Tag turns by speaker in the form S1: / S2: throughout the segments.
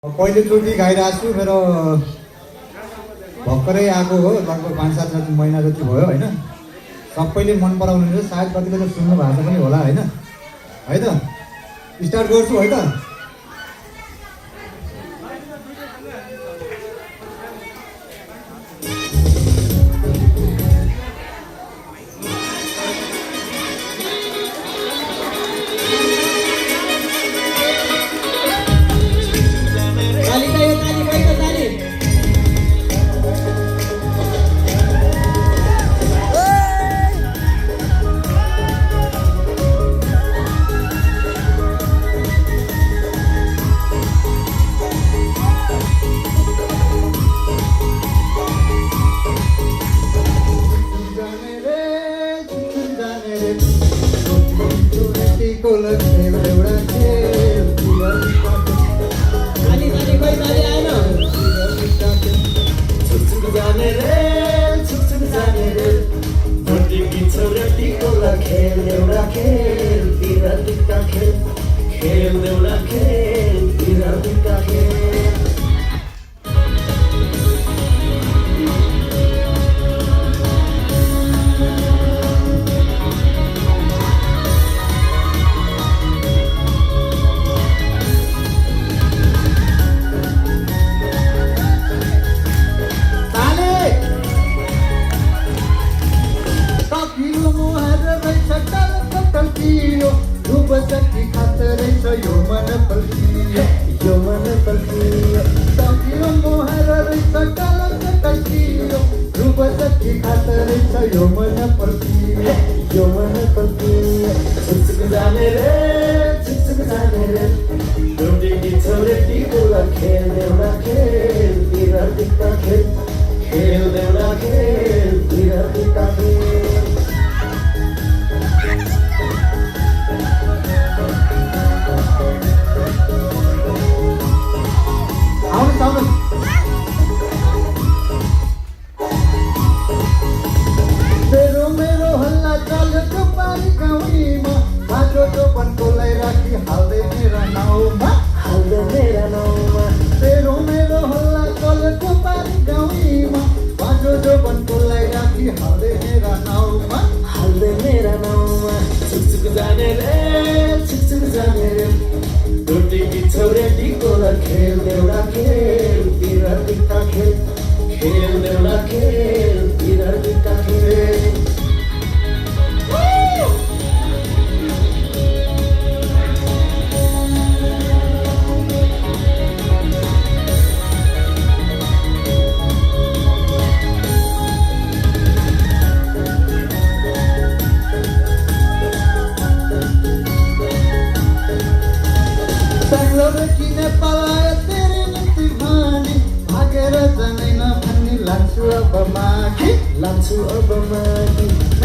S1: पहिलोचोटि गाइरहेको छु। मेरो भर्खरै आएको हो, लगभग 5-7 महिना जति भयो होइन। सबैले मन पराउनुहुन्छ, सायद कतिले त सुन्नु भएको पनि होला होइन। है त स्टार्ट गर्छु है त।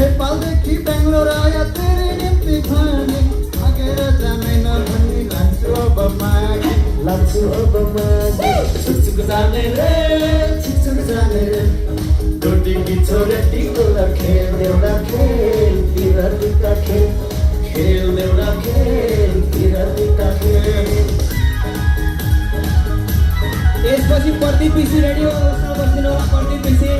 S1: नेपालदेखि बेङ्गलोर आया तेरे निम्ति भानी, भागेर जाँदैन भनी लान्छु अब मागी, लान्छु अब मागी। छुकछुक जाने रे, छुकछुक जाने रे, डोटीकी छोरे टिकोला खेल देउडा खेल, तिरतिका खेल, खेल देउडा खेल, तिरतिका खेल।
S2: त्यसपछि प्रदीप पिसी रेडी हो, उसमा बसिदिनु होला प्रदीप पिसी।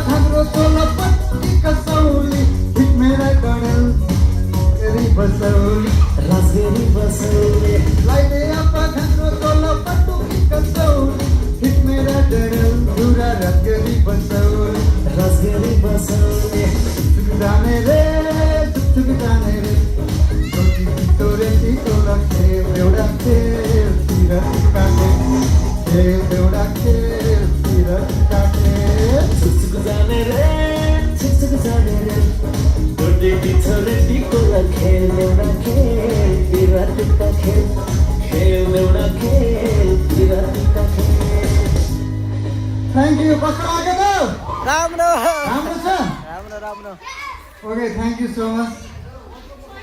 S1: घाग्रो चोला पट्टी कसौली, हिट मेरा गडल तेरी बसौली,
S2: राजगेरी बसौली।
S1: लाइदे आपा घाग्रो चोला पट्टी कसौली, हिट मेरा गडल पूरा राजगेरी बसौली,
S2: राजगेरी बसौली।
S1: छुक जाने रे, छुक जाने रे, छोटी तोरे टिकोला खेल देउडा खेल, तिरतिका खेल, खेल देउडा खेल, तिरतिका खेल।
S2: छुकछुक जाने रे, छुकछुक जाने रे, डोटीकी छोरे टिकोला खेल देउडा खेल, तिरतिका खेल, खेल देउडा खेल, तिरतिका खेल।
S1: Thank you. कस्तो लाग्यो त?
S2: राम्रो
S1: राम्रो छ?
S2: राम्रो राम्रो।
S1: Okay, thank you so much.